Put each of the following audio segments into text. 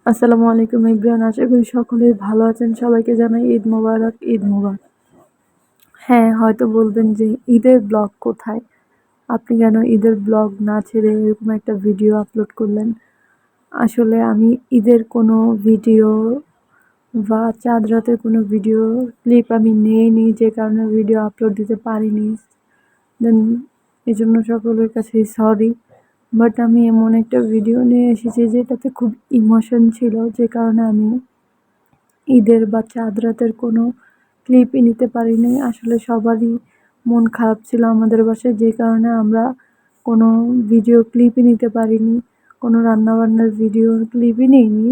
আসসালামু আলাইকুম এভরিওয়ান, আশা করি সকলেই ভালো আছেন। সবাইকে জানাই ঈদ মোবারক, ঈদ মোবারক। হ্যাঁ, হয়তো বলবেন যে ঈদের ব্লগ কোথায়? আপনি কেন ঈদের ব্লগ না ছেড়ে এরকম একটা ভিডিও আপলোড করলেন? আসলে আমি ঈদের কোনো ভিডিও বা চাঁদ রাতের কোনো ভিডিও ক্লিপ আমি নেইনি, যে কারণে ভিডিও আপলোড দিতে পারিনি। দেন এজন্য সকলের কাছেই সরি। বাট আমি এমন একটা ভিডিও নিয়ে এসেছি যেটাতে খুব ইমোশন ছিল, যে কারণে আমি ঈদের বা চাঁদ রাতের কোনো ক্লিপই নিতে পারিনি। আসলে সবারই মন খারাপ ছিল আমাদের বাসায়, যে কারণে আমরা কোনো ভিডিও ক্লিপই নিতে পারিনি, কোনো রান্নাবান্নার ভিডিও ক্লিপই নিইনি।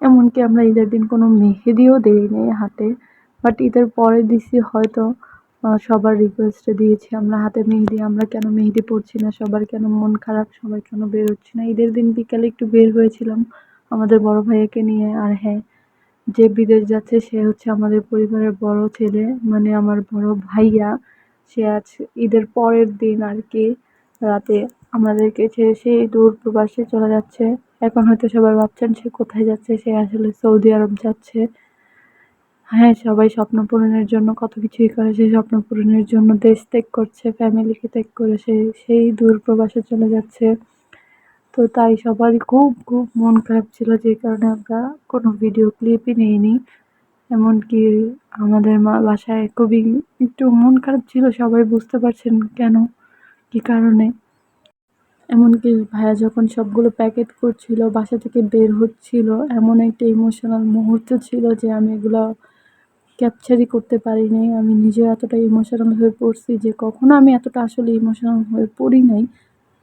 এমনকি আমরা ঈদের দিন কোনো মেহেদিও দেইনি হাতে। বাট ঈদের পরে দিছি হয়তো, সবার রিকোয়েস্টে দিয়েছি আমরা হাতে মেহেদি। আমরা কেন মেহেদি পরছি না, সবার কেন মন খারাপ, সবাই কেন বের হচ্ছে না। ঈদের দিন বিকালে একটু বের হয়েছিলাম আমাদের বড় ভাইয়াকে নিয়ে। আর হ্যাঁ, যে বিদেশ যাচ্ছে সে হচ্ছে আমাদের পরিবারের বড় ছেলে, মানে আমার বড় ভাইয়া। সে আজ ঈদের পরের দিন আর কি রাতে আমাদেরকে ছেড়ে সেই দূর প্রবাসে চলে যাচ্ছে। এখন হয়তো সবাই ভাবছেন সে কোথায় যাচ্ছে, সে আসলে সৌদি আরব যাচ্ছে। হ্যাঁ, সবাই স্বপ্ন পূরণের জন্য কত কিছুই করে, সে স্বপ্ন পূরণের জন্য দেশ ত্যাগ করছে, ফ্যামিলিকে ত্যাগ করে সে সেই দূর প্রবাসে চলে যাচ্ছে। তো তাই সবারই খুব খুব মন খারাপ ছিল, যে কারণে আমরা কোনো ভিডিও ক্লিপই নিইনি। এমনকি আমাদের বাসায় খুবই একটু মন খারাপ ছিল, সবাই বুঝতে পারছেন কেন, কী কারণে। এমনকি ভাইয়া যখন সবগুলো প্যাকেট করছিল, বাসা থেকে বের হচ্ছিল, এমন একটা ইমোশনাল মুহূর্ত ছিল যে আমি এগুলো ক্যাপচারই করতে পারিনি। আমি নিজেও এতটা ইমোশনাল হয়ে পড়ছি যে কখনো আমি এতটা আসলে ইমোশনাল হয়ে পড়ি নাই।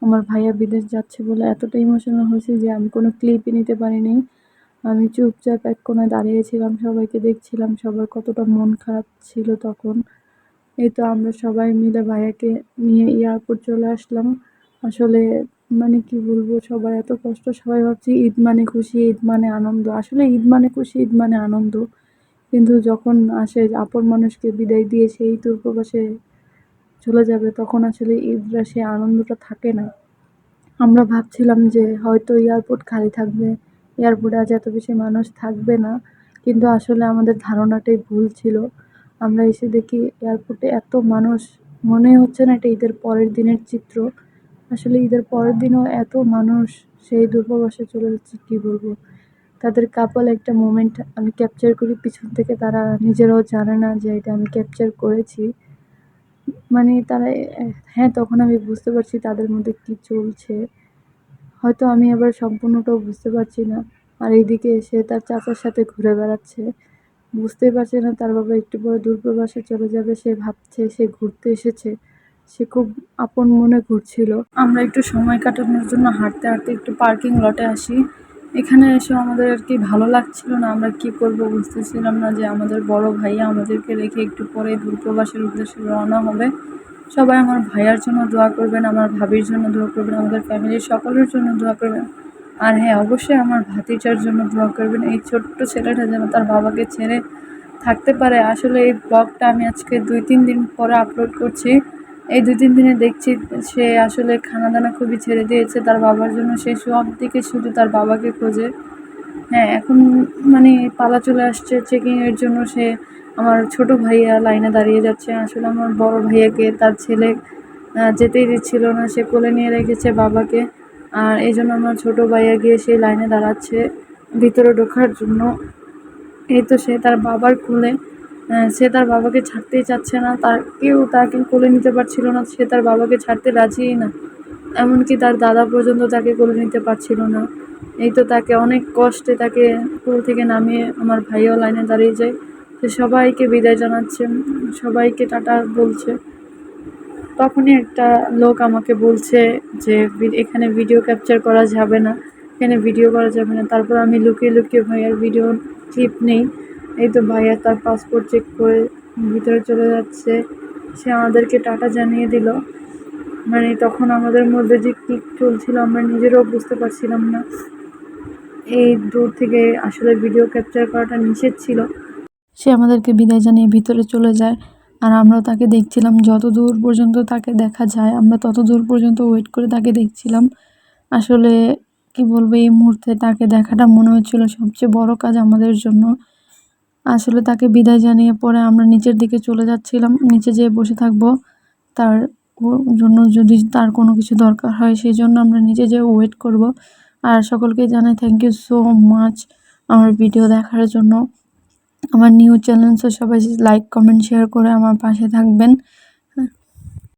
আমার ভাইয়া বিদেশ যাচ্ছে বলে এতটা ইমোশনাল হয়েছি যে আমি কোনো ক্লিপই নিতে পারিনি। আমি চুপচাপ এক কোণায় দাঁড়িয়েছিলাম, সবাইকে দেখছিলাম, সবার কতটা মন খারাপ ছিল তখন। এই তো আমরা সবাই মিলে ভাইয়াকে নিয়ে এয়ারপোর্ট চলে আসলাম। আসলে মানে কি বলবো, সবার এত কষ্ট, সবাই ভাবছি ঈদ মানে খুশি, ঈদ মানে আনন্দ। আসলে ঈদ মানে খুশি, ঈদ মানে আনন্দ। কিন্তু যখন আসে আপন মানুষকে বিদায় দিয়ে সেই দূরপ্রবাসে চলে যাবে, তখন আসলে ঈদরা সে আনন্দটা থাকে না। আমরা ভাবছিলাম যে হয়তো এয়ারপোর্ট খালি থাকবে, এয়ারপোর্টে আজ এত বেশি মানুষ থাকবে না, কিন্তু আসলে আমাদের ধারণাটাই ভুল ছিল। আমরা এসে দেখি এয়ারপোর্টে এত মানুষ, মনে হচ্ছে না এটা ঈদের পরের দিনের চিত্র। আসলে ঈদের পরের দিনও এত মানুষ সেই দূরপ্রবাসে চলে যাচ্ছে, কী বলবো। তাদের কাপল একটা মোমেন্ট আমি ক্যাপচার করি পিছন থেকে, তারা নিজেরাও জানে না যে এটা আমি ক্যাপচার করেছি। মানে তারা হ্যাঁ, তখন আমি বুঝতে পারছি তাদের মধ্যে কী চলছে। হয়তো আমি আবার সম্পূর্ণটাও বুঝতে পারছি না। আর এইদিকে সে তার চাচার সাথে ঘুরে বেড়াচ্ছে, বুঝতেই পারছে না তার বাবা একটু পরে দূরপ্রবাসে চলে যাবে। সে ভাবছে সে ঘুরতে এসেছে, সে খুব আপন মনে ঘুরছিল। আমরা একটু সময় কাটানোর জন্য হাঁটতে হাঁটতে একটু পার্কিং লটে আসি। এখানে এসে আমাদের আর কি ভালো লাগছিল না, আমরা কি করব বুঝতেছিলাম না যে আমাদের বড় ভাইয়া আমাদেরকে রেখে একটু পরে দূরপ্রবাসের উদ্দেশ্যে রওনা হবে। সবাই আমার ভাইয়ার জন্য দোয়া করবেন, আমার ভাবির জন্য দোয়া করবেন, আমাদের ফ্যামিলির সকলের জন্য দোয়া করবেন। আর হ্যাঁ, অবশ্যই আমার ভাতিজার জন্য দোয়া করবেন। এই ছোট্ট ছেলেটা যেন তার বাবাকে ছেড়ে থাকতে পারে। আসলে এই ব্লগটা আমি আজকে 2-3 দিন পরে আপলোড করছি। এই 2-3 দিনে দেখছি সে আসলে খানা দানা খুবই ছেড়ে দিয়েছে তার বাবার জন্য। সে সব দিকে শুধু তার বাবাকে খোঁজে। হ্যাঁ, এখন মানে পালা চলে আসছে চেকিংয়ের জন্য। সে আমার ছোট ভাইয়া লাইনে দাঁড়িয়ে যাচ্ছে। আসলে আমার বড় ভাইয়াকে তার ছেলে যেতেই দিচ্ছিল না, সে কোলে নিয়ে রেখেছে বাবাকে। আর এই জন্য আমার ছোট ভাইয়া গিয়ে সেই লাইনে দাঁড়াচ্ছে ভিতরে ঢোকার জন্য। এই তো সে তার বাবার কোলে, সে তার বাবাকে ছাড়তেই চাচ্ছে না, তার কেউ তাকে কোলে নিতে পারছিল না, সে তার বাবাকে ছাড়তে রাজিই না। এমনকি তার দাদা পর্যন্ত তাকে কোলে নিতে পারছিল না। এই তো তাকে অনেক কষ্টে তাকে কোল থেকে নামিয়ে আমার ভাইও লাইনে দাঁড়িয়ে যায়। সে সবাইকে বিদায় জানাচ্ছে, সবাইকে টাটা বলছে। তখনই একটা লোক আমাকে বলছে যে এখানে ভিডিও ক্যাপচার করা যাবে না, এখানে ভিডিও করা যাবে না। তারপর আমি লুকিয়ে লুকিয়ে ভাইয়ার ভিডিও ক্লিপ নেই। এই তো ভাইয়া তার পাসপোর্ট চেক করে ভিতরে চলে যাচ্ছে, সে আমাদেরকে টাটা জানিয়ে দিল। মানে তখন আমাদের মধ্যে যে কী চলছিল আমরা নিজেরাও বুঝতে পারছিলাম না। এই দূর থেকে আসলে ভিডিও ক্যাপচার করাটা নিষেধ ছিল। সে আমাদেরকে বিদায় জানিয়ে ভিতরে চলে যায়। আর আমরাও তাকে দেখছিলাম, যত দূর পর্যন্ত তাকে দেখা যায় আমরা তত দূর পর্যন্ত ওয়েট করে তাকে দেখছিলাম। আসলে কি বলবো, এই মুহূর্তে তাকে দেখাটা মনে হচ্ছিল সবচেয়ে বড় কাজ আমাদের জন্য। আসলে তাকে বিদায় জানিয়ে পরে আমরা নিচের দিকে চলে যাচ্ছিলাম, নিচে যেয়ে বসে থাকবো তার জন্য, যদি তার কোনো কিছু দরকার হয় সেই জন্য আমরা নিচে যেয়ে ওয়েট করব। আর সকলকে জানাই থ্যাংক ইউ সো মাচ আমার ভিডিও দেখার জন্য। আমার নিউ চ্যানেল, সবাই লাইক কমেন্ট শেয়ার করে আমার পাশে থাকবেন।